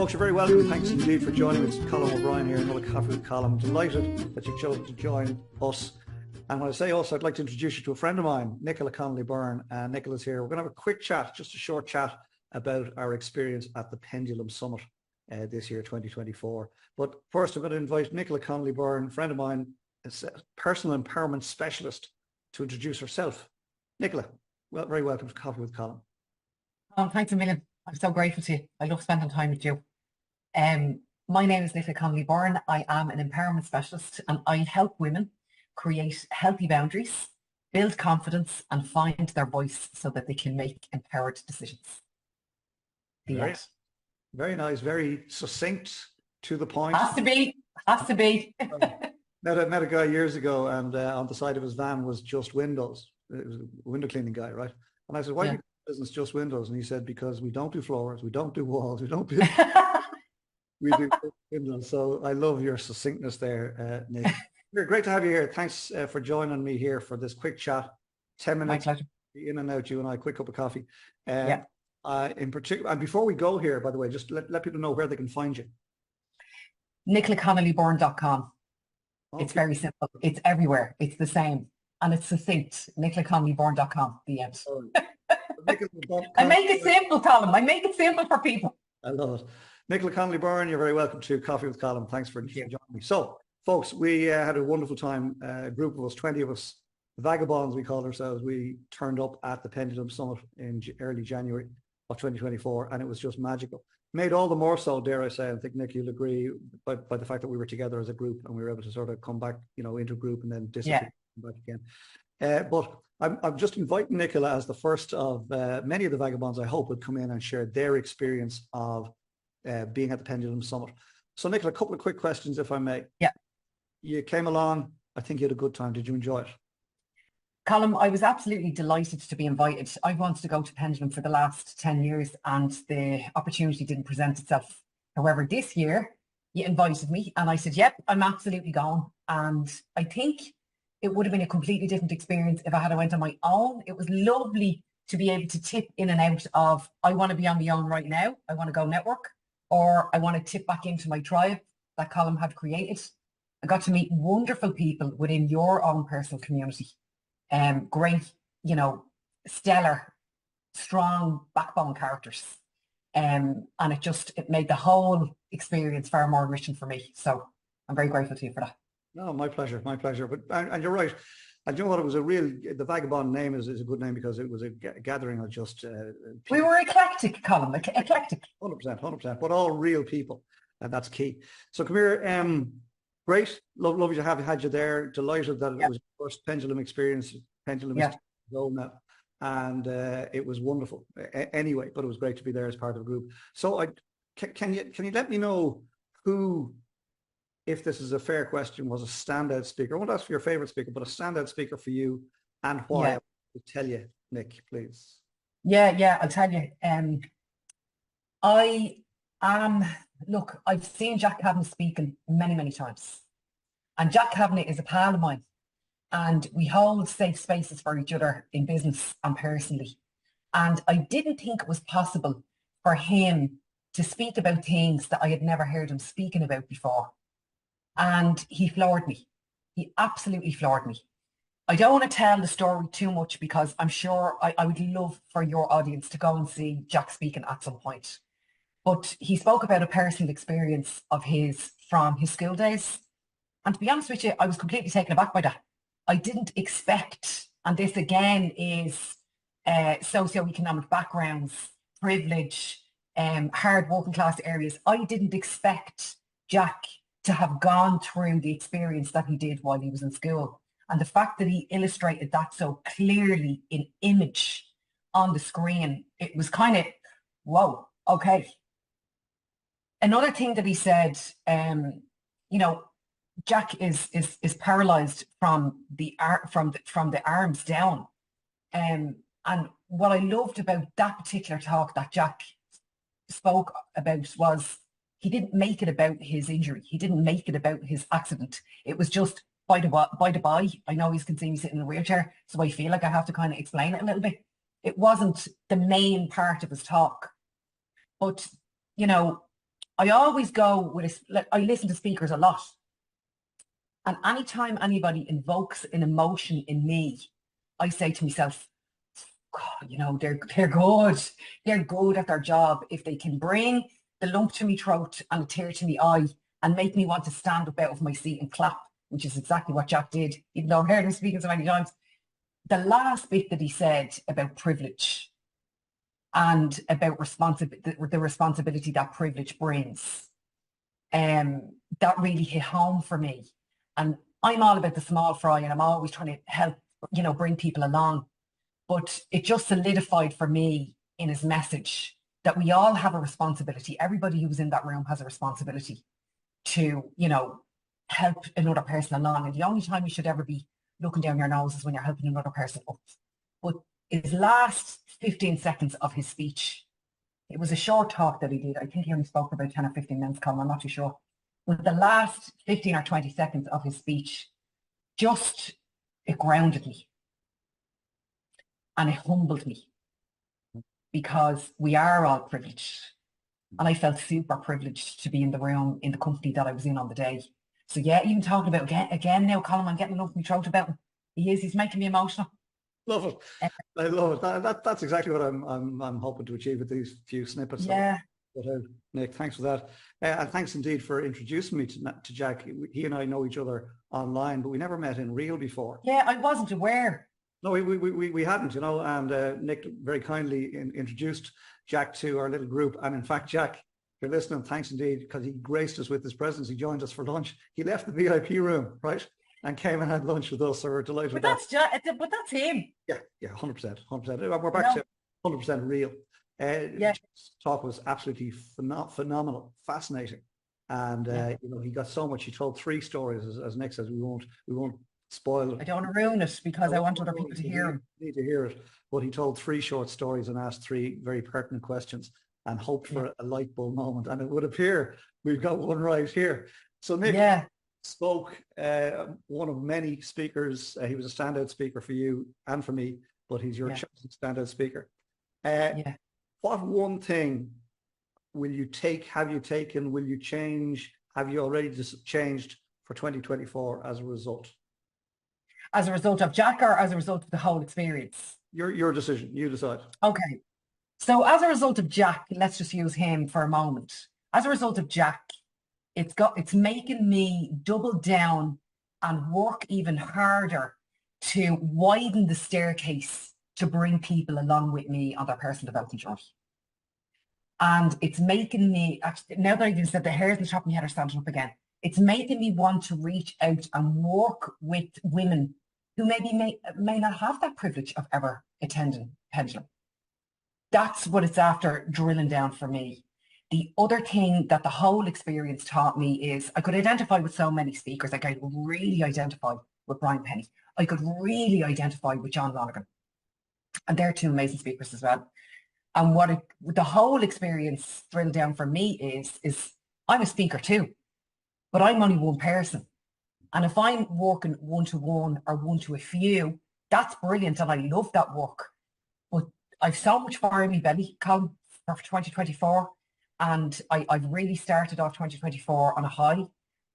Folks, you're very welcome. Thanks indeed for joining me. It's Colm O'Brien here, another Coffee with Colm. Delighted that you chose to join us. And when I say us, I'd like to introduce you to a friend of mine, Nicola Connolly Byrne. And Nicola's here. We're going to have a quick chat, just a short chat about our experience at the Pendulum Summit this year, 2024. But first, I'm going to invite Nicola Connolly Byrne, a friend of mine, a personal empowerment specialist, to introduce herself. Nicola, well, very welcome to Coffee with Colm. Oh, thanks a million. I'm so grateful to you. I love spending time with you. My name is Nicola Connolly Byrne. I am an empowerment specialist and I help women create healthy boundaries, build confidence and find their voice so that they can make empowered decisions. Very nice, very succinct, to the point. Has to be. Met a guy years ago and on the side of his van was Just Windows. It was a window cleaning guy, right? And I said, why do you business Just Windows? And he said, because we don't do floors, we don't do walls, we don't do we do windows. So I love your succinctness there, Nick. Great to have you here. Thanks for joining me here for this quick chat. 10 minutes. My pleasure. In and out, you and I, quick cup of coffee. In particular, and before we go here, by the way, just let people know where they can find you. NicolaConnollyByrne.com. Okay. It's very simple. It's everywhere. It's the same. And it's succinct. NicolaConnollyByrne.com. The end. I make it simple, Colm. I make it simple for people. I love it. Nicola Connolly Byrne, you're very welcome to Coffee with Colm. Thanks for joining me. So, folks, we had a wonderful time. A group of us, 20 of us, vagabonds we called ourselves. We turned up at the Pendulum Summit in early January of 2024, and it was just magical. Made all the more so, dare I say, I think, Nick, you'll agree, by the fact that we were together as a group and we were able to sort of come back, into a group and then disappear and come back again. But I'm just inviting Nicola as the first of many of the vagabonds I hope will come in and share their experience of being at the Pendulum Summit. So Nicola, a couple of quick questions, if I may. Yeah. You came along. I think you had a good time. Did you enjoy it? Colm, I was absolutely delighted to be invited. I wanted to go to Pendulum for the last 10 years and the opportunity didn't present itself. However, this year you invited me and I said, yep, I'm absolutely going. And I think it would have been a completely different experience if I had went on my own. It was lovely to be able to tip in and out of, I want to be on my own right now. I want to go network, or I want to tip back into my tribe that Colm had created. I got to meet wonderful people within your own personal community. Great, stellar, strong backbone characters. And it made the whole experience far more enriching for me. So I'm very grateful to you for that. No, my pleasure, my pleasure. But and you're right. And you know what? It was the Vagabond name is a good name because it was a gathering of just. We were eclectic, Colm. Eclectic. 100%. But all real people, and that's key. So come here. Great, lovely to have had you there. Delighted that it was your first Pendulum experience. Pendulum is go now, and it was wonderful. Anyway, but it was great to be there as part of a group. So can you let me know who, if this is a fair question, was a standout speaker? I won't ask for your favorite speaker, but a standout speaker for you and why. I will tell you, Nick, please. Yeah, I'll tell you. Look, I've seen Jack Kavanagh speaking many, many times. And Jack Kavanagh is a pal of mine. And we hold safe spaces for each other in business and personally. And I didn't think it was possible for him to speak about things that I had never heard him speaking about before. And he floored me. He absolutely floored me. I don't want to tell the story too much because I'm sure I would love for your audience to go and see Jack speaking at some point. But he spoke about a personal experience of his from his school days. And to be honest with you, I was completely taken aback by that. I didn't expect, and this again is socioeconomic backgrounds, privilege, hard working class areas. I didn't expect Jack to have gone through the experience that he did while he was in school. And the fact that he illustrated that so clearly in image on the screen, it was kind of, whoa, okay. Another thing that he said, Jack is paralyzed from the arms down, and what I loved about that particular talk that Jack spoke about was he didn't make it about his injury. He didn't make it about his accident. It was just by the by. I know he's can see me sitting in a wheelchair, so I feel like I have to kind of explain it a little bit. It wasn't the main part of his talk, but I always go with I listen to speakers a lot. And anytime anybody invokes an emotion in me, I say to myself, God, you know, they're good. They're good at their job. If they can bring the lump to my throat and a tear to my eye and make me want to stand up out of my seat and clap, which is exactly what Jack did, even though I've heard him speaking so many times. The last bit that he said about privilege and about the responsibility that privilege brings, that really hit home for me. And I'm all about the small fry, and I'm always trying to help, you know, bring people along. But it just solidified for me in his message that we all have a responsibility. Everybody who was in that room has a responsibility to, you know, help another person along. And the only time you should ever be looking down your nose is when you're helping another person up. But his last 15 seconds of his speech, it was a short talk that he did. I think he only spoke for about 10 or 15 minutes, Colm, I'm not too sure. But the last 15 or 20 seconds of his speech, it grounded me. And it humbled me, because we are all privileged. And I felt super privileged to be in the room, in the company that I was in on the day. So yeah, even talking about again now, Colm, I'm getting enough in my throat about him. He's making me emotional. Love it. I love it. That's exactly what I'm hoping to achieve with these few snippets. Yeah. Nick, thanks for that. And thanks indeed for introducing me to Jack. He and I know each other online, but we never met in real before. Yeah, I wasn't aware. No, we hadn't, you know, and Nick very kindly introduced Jack to our little group. And in fact, Jack, if you're listening, thanks indeed, because he graced us with his presence. He joined us for lunch. He left the VIP room, right, and came and had lunch with us. So we're delighted with that. But that's him. Yeah, 100%. We're back to 100% real. Jack's talk was absolutely phenomenal, fascinating. And, you know, he got so much. He told 3 stories, as Nick says. We won't spoil it. I don't want to ruin it because I want other people to hear him. Need to hear it. But he told 3 short stories and asked 3 very pertinent questions and hoped for a light bulb moment. And it would appear we've got one right here. So Nick spoke, one of many speakers. He was a standout speaker for you and for me, but he's your chosen standout speaker. What one thing will you take, have you taken, will you change, have you already just changed for 2024 as a result? As a result of Jack, or as a result of the whole experience? Your decision. You decide. Okay. So as a result of Jack, let's just use him for a moment. As a result of Jack, it's making me double down and work even harder to widen the staircase to bring people along with me on their personal development journey. And it's making me, actually, now that I've even said, the hairs on the top of my head are standing up again. It's making me want to reach out and work with women who maybe may not have that privilege of ever attending Pendulum. That's what it's after drilling down for me. The other thing that the whole experience taught me is I could identify with so many speakers. Like I could really identify with Brian Penny. I could really identify with John Lonergan. And they're 2 amazing speakers as well. And what the whole experience drilled down for me is I'm a speaker too, but I'm only one person. And if I'm working one-to-one or one-to-a-few, that's brilliant and I love that work. But I've so much fire in my belly, Colm, for 2024. And I've really started off 2024 on a high,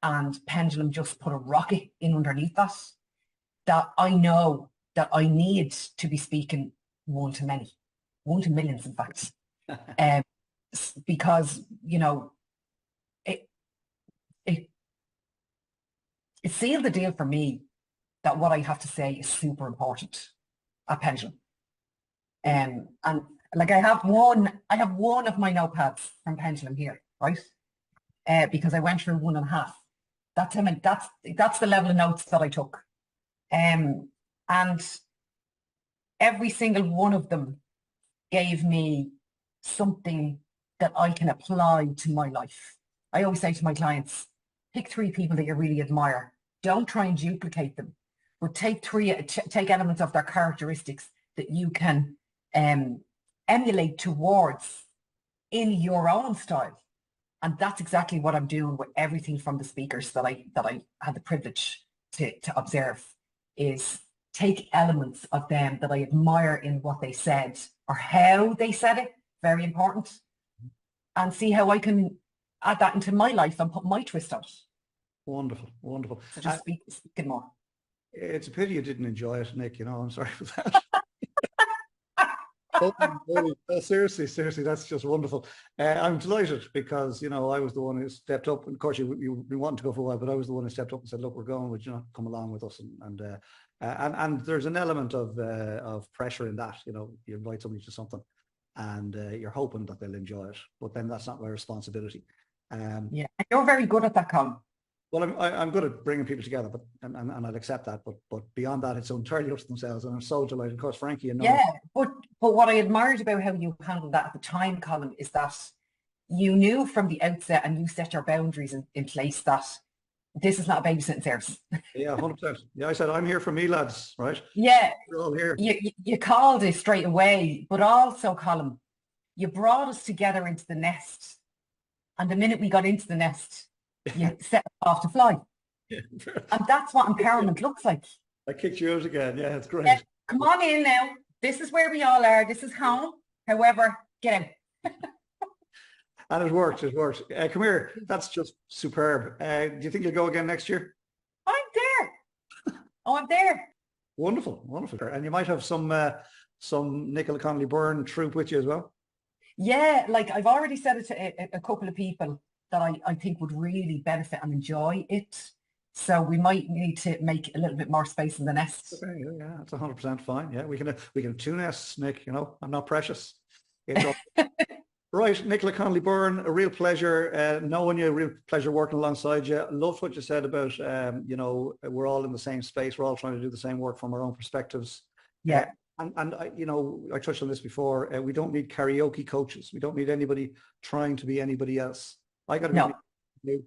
and Pendulum just put a rocket in underneath that I know that I need to be speaking one-to-many. 1 to millions, in fact, because, you know, it sealed the deal for me that what I have to say is super important at Pendulum. And like I have one of my notepads from Pendulum here, right? Because I went through 1.5. That's the level of notes that I took. And every single one of them gave me something that I can apply to my life. I always say to my clients, pick 3 people that you really admire. Don't try and duplicate them, but take elements of their characteristics that you can emulate towards in your own style. And that's exactly what I'm doing with everything from the speakers that I had the privilege to observe, is take elements of them that I admire in what they said or how they said it, very important, and see how I can add that into my life and put my twist on it. Wonderful, wonderful. So just speaking more. It's a pity you didn't enjoy it, Nick. You know, I'm sorry for that. Seriously, that's just wonderful. I'm delighted because, you know, I was the one who stepped up. And of course, you've been wanting to go for a while, but I was the one who stepped up and said, look, we're going, would you not come along with us? And there's an element of pressure in that. You know, you invite somebody to something and you're hoping that they'll enjoy it, but then that's not my responsibility. Yeah, you're very good at that, Colm. Well, I'm good at bringing people together, but and I'll accept that. But beyond that, it's entirely up to themselves. And I'm so delighted. Of course, Frankie, you know. Yeah, but what I admired about how you handled that at the time, Colm, is that you knew from the outset and you set your boundaries in place that this is not a babysitting service. Yeah, 100%. Yeah, I said, I'm here for me, lads, right? Yeah. We're all here. You called it straight away, but also, Colm, you brought us together into the nest. And the minute we got into the nest, you set off to fly. And that's what empowerment looks like. I kicked you out again. Yeah, it's great. Yeah, come on in now. This is where we all are. This is home. However, get out. And it worked. Come here. That's just superb. Do you think you'll go again next year? I'm there. Oh, I'm there. Wonderful. And you might have some Nicola Connolly Byrne troupe with you as well. Yeah, like I've already said it to a couple of people that I think would really benefit and enjoy it. So we might need to make a little bit more space in the nest. Okay, yeah, that's 100% fine. Yeah, we can have two nests, Nick. You know, I'm not precious. Right, Nicola Connolly Byrne, a real pleasure knowing you, a real pleasure working alongside you. Loved what you said about, you know, we're all in the same space. We're all trying to do the same work from our own perspectives. Yeah. And you know, I touched on this before. We don't need karaoke coaches. We don't need anybody trying to be anybody else. I got to be new.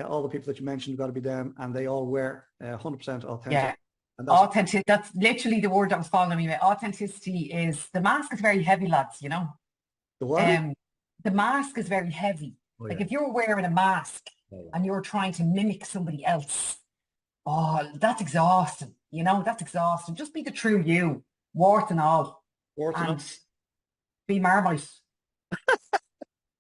All the people that you mentioned got to be them, and they all were 100% authentic. Yeah, authentic. That's literally the word that was following me. Authenticity is, the mask is very heavy, lads. You know, the what? The mask is very heavy. Oh, like if you're wearing a mask and you're trying to mimic somebody else, oh, that's exhausting. You know, that's exhausting. Just be the true you. Wart and all. And be Marmite.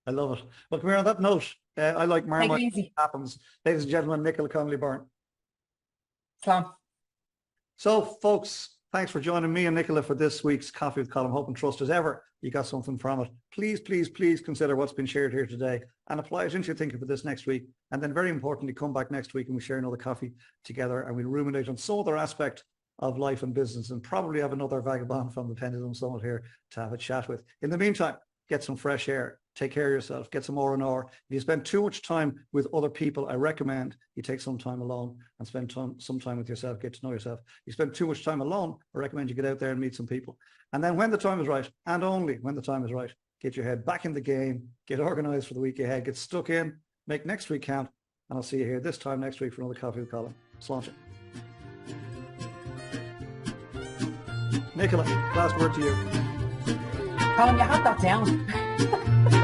I love it. Well, come here on that note. I like Marmite. Take it easy. Happens. Ladies and gentlemen, Nicola Connolly Byrne. Colm. So, folks, thanks for joining me and Nicola for this week's Coffee with Colm. Hope and trust as ever you got something from it. Please consider what's been shared here today and apply it into your thinking for this next week. And then very importantly, come back next week and we share another coffee together and we'll ruminate on some other aspect of life and business and probably have another vagabond from the Pendulum Summit here to have a chat with. In the meantime, get some fresh air, take care of yourself, get some R&R. If you spend too much time with other people, I recommend you take some time alone and spend some time with yourself, get to know yourself. You spend too much time alone, I recommend you get out there and meet some people. And then when the time is right, and only when the time is right, get your head back in the game, get organized for the week ahead, get stuck in, make next week count, and I'll see you here this time next week for another Coffee with Colm. Sláinte. Nicola, last word to you. Colm, you had that down.